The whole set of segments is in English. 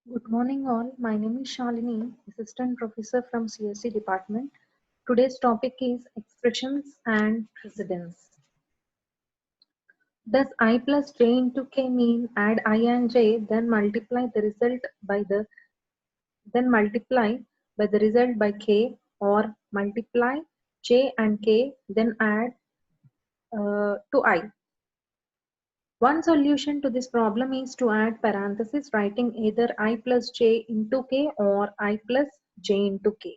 Good morning all. My name is Shalini, Assistant Professor from CSC Department. Today's topic is expressions and precedence. Does I plus j into k mean add I and j, then multiply by the result by k, or multiply j and k then add to I? One solution to this problem is to add parentheses writing either I plus j into k or I plus j into k.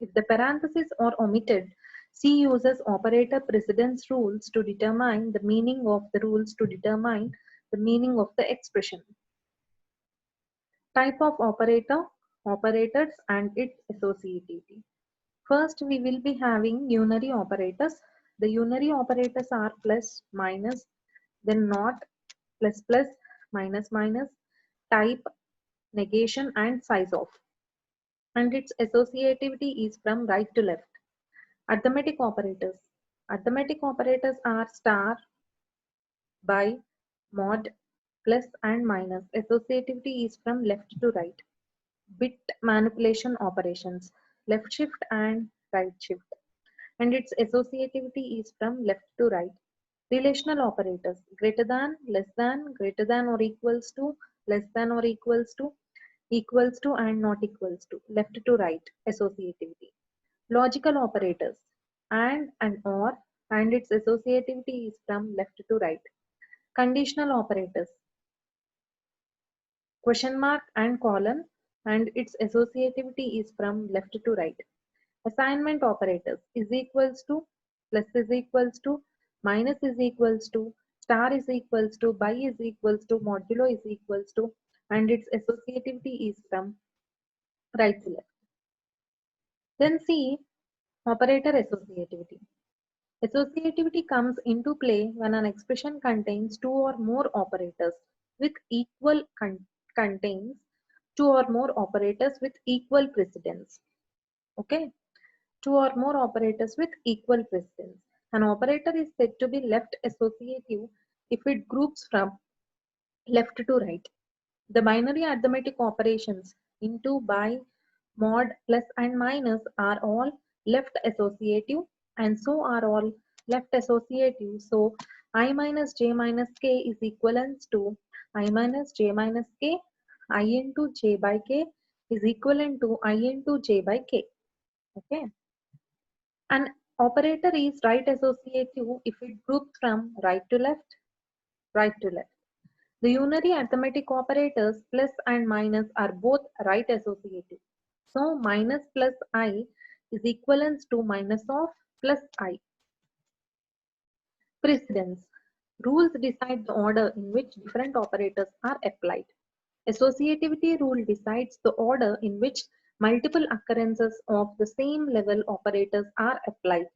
If the parentheses are omitted, C uses operator precedence rules to determine the meaning of the rules to determine the meaning of the expression. Type of operator, operators and its associativity. First, we will be having unary operators. The unary operators are plus, minus, then not, plus plus, minus minus, type, negation and size of. And its associativity is from right to left. Arithmetic operators. Arithmetic operators are star, by, mod, plus and minus. Associativity is from left to right. Bit manipulation operations. Left shift and right shift. And its associativity is from left to right. Relational operators. Greater than or equals to, less than or equals to and not equals to. Left to right. Associativity. Logical operators and or and its associativity is from left to right. Conditional operators question mark and colon and its associativity is from left to right. Assignment operators is equals to, plus is equals to, minus is equals to, star is equals to, by is equals to, modulo is equals to, and its associativity is from right to left. Then see operator associativity. Associativity comes into play when an expression contains two or more operators with equal contains two or more operators with equal precedence. Okay, two or more operators with equal precedence. An operator is said to be left associative if it groups from left to right. The binary arithmetic operations into, by, mod, plus and minus are all left associative and so are all left associative. So I minus j minus k is equivalent to I minus j minus k. I into j by k is equivalent to I into j by k. Okay. An operator is right associative if it groups from right to left, right to left. The unary arithmetic operators plus and minus are both right associative. So minus plus I is equivalent to minus of plus I. Precedence. Rules decide the order in which different operators are applied. Associativity rule decides the order in which multiple occurrences of the same level operators are applied.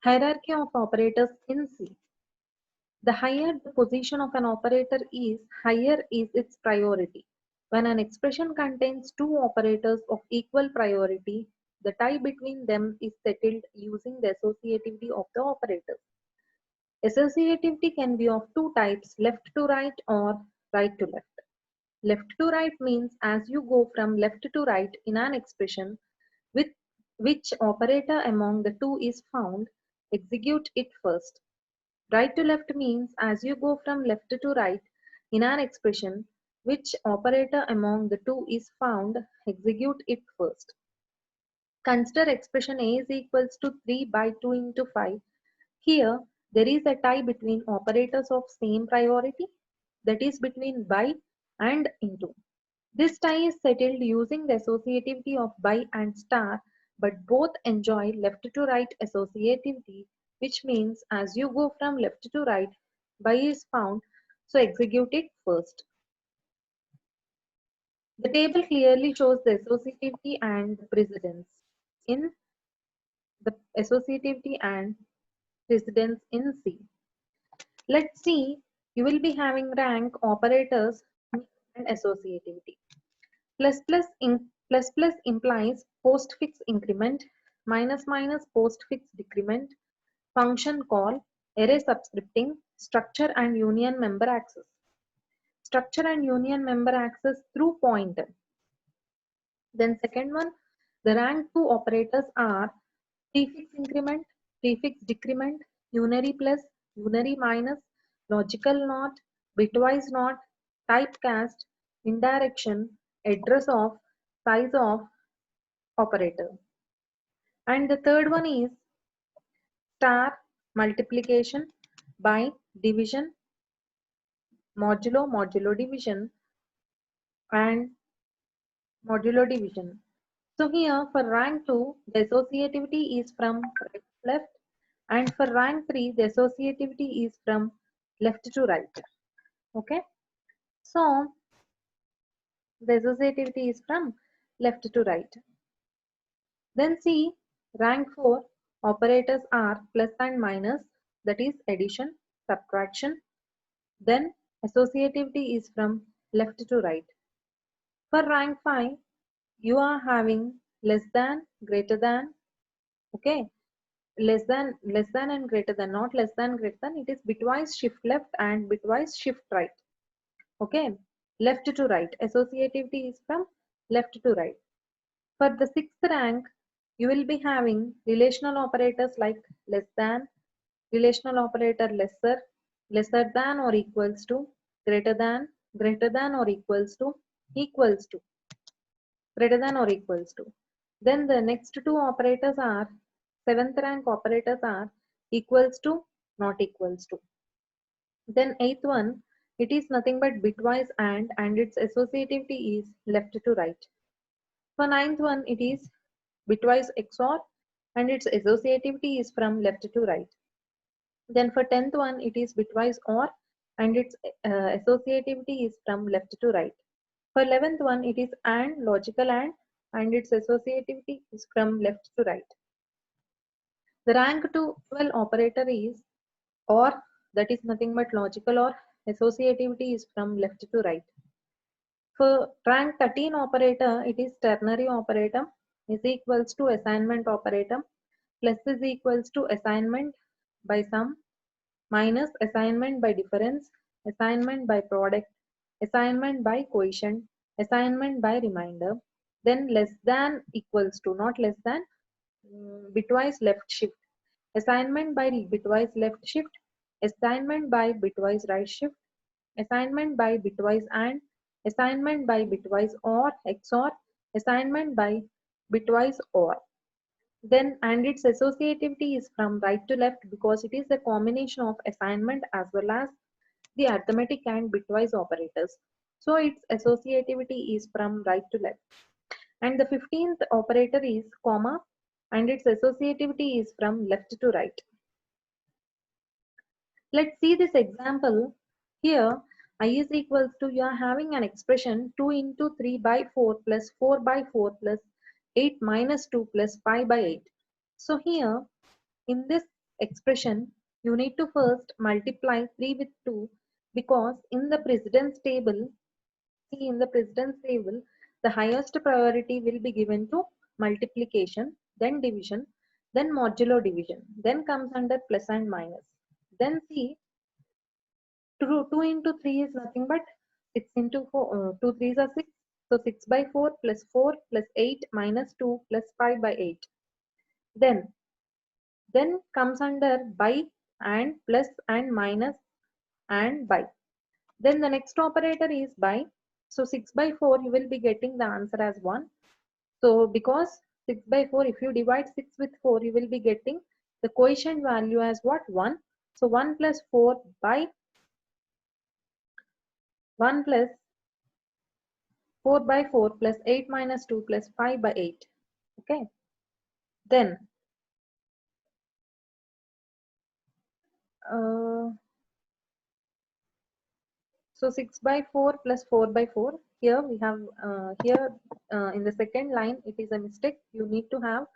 Hierarchy of operators in C. The higher the position of an operator is, higher is its priority. When an expression contains two operators of equal priority, the tie between them is settled using the associativity of the operators. Associativity can be of two types, left to right or right to left. Left to right means as you go from left to right in an expression, with which operator among the two is found, execute it first. Right to left means as you go from left to right in an expression, which operator among the two is found, execute it first. Consider expression A is equals to 3 by 2 into 5. Here, there is a tie between operators of same priority, that is between by and into. This tie is settled using the associativity of by and star, but both enjoy left to right associativity, which means as you go from left to right, by is found, so execute it first. The table clearly shows the associativity and precedence in in C. Let's see, you will be having rank operators and associativity. Plus plus implies postfix increment, minus minus postfix decrement, function call, array subscripting, structure and union member access. Structure and union member access through point. Then second one, the rank 2 operators are prefix increment, prefix decrement, unary plus, unary minus, logical not, bitwise not, typecast, indirection, address of, size of operator. And the third one is star, multiplication, by, division, modulo, modulo division, and modulo division. So here for rank 2, the associativity is from right to left, and for rank 3, the associativity is from left to right. Okay. So the associativity is from left to right. Then see, rank 4 operators are plus and minus, that is addition, subtraction. Then associativity is from left to right. For rank 5, you are having less than, greater than, okay, less than and greater than, not less than, greater than. It is bitwise shift left and bitwise shift right. Okay, left to right. Associativity is from left to right. For the sixth rank, you will be having relational operators like less than, relational operator lesser, lesser than or equals to, greater than or equals to, equals to, greater than or equals to. Then the next two operators are, seventh rank operators are equals to, not equals to. Then eighth one, it is nothing but bitwise and its associativity is left to right. For ninth one, it is bitwise XOR and its associativity is from left to right. Then for 10th one, it is bitwise OR and its associativity is from left to right. For 11th one, it is AND, logical and its associativity is from left to right. The rank 12 operator is OR, that is nothing but logical OR, associativity is from left to right. For rank 13 operator, it is ternary operator is equals to assignment operator, plus is equals to assignment by sum, minus assignment by difference, assignment by product, assignment by quotient, assignment by remainder, then less than equals to, not less than, bitwise left shift, assignment by bitwise left shift, assignment by bitwise right shift, assignment by bitwise and, assignment by bitwise or XOR, assignment by bitwise or. Then and its associativity is from right to left because it is a combination of assignment as well as the arithmetic and bitwise operators. So its associativity is from right to left. And the 15th operator is comma and its associativity is from left to right. Let's see this example. Here I is equals to, you are having an expression 2 into 3 by 4 plus 4 by 4 plus 8 minus 2 plus 5 by 8. So here in this expression you need to first multiply 3 with 2 because in the precedence table, see in the precedence table the highest priority will be given to multiplication, then division, then modulo division, then comes under plus and minus. Then see 2 into 3 is nothing but 6 into 4, 2 3s are 6. So 6 by 4 plus 8 minus 2 plus 5 by 8. Then comes under by and plus and minus and by. Then the next operator is by. So 6 by 4 you will be getting the answer as 1. So because 6 by 4, if you divide 6 with 4 you will be getting the quotient value as what? 1. So 1 plus 4 by 1 plus 4 by 4 plus 8 minus 2 plus 5 by 8. Okay. Then uh, so 6 by 4 plus 4 by 4. Here we have in the second line it is a mistake. You need to have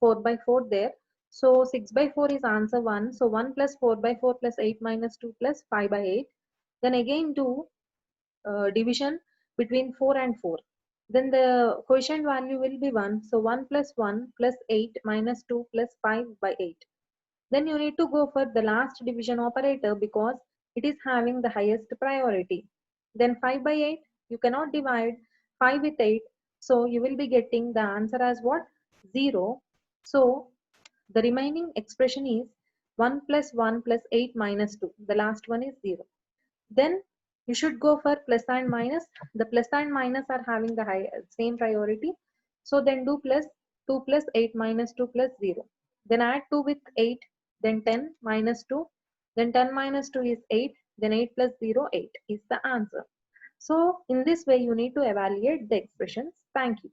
4 by 4 there. So 6 by 4 is answer 1. So 1 plus 4 by 4 plus 8 minus 2 plus 5 by 8. Then again do division between 4 and 4. Then the quotient value will be 1. So 1 plus 1 plus 8 minus 2 plus 5 by 8. Then you need to go for the last division operator because it is having the highest priority. Then 5 by 8, you cannot divide 5 with 8. So you will be getting the answer as what? 0. So the remaining expression is 1 plus 1 plus 8 minus 2. The last one is 0. Then you should go for plus and minus. The plus and minus are having the same priority. So then do plus 2 plus 8 minus 2 plus 0. Then add 2 with 8. Then 10 minus 2. Then 10 minus 2 is 8. Then 8 plus 0, 8 is the answer. So in this way, you need to evaluate the expressions. Thank you.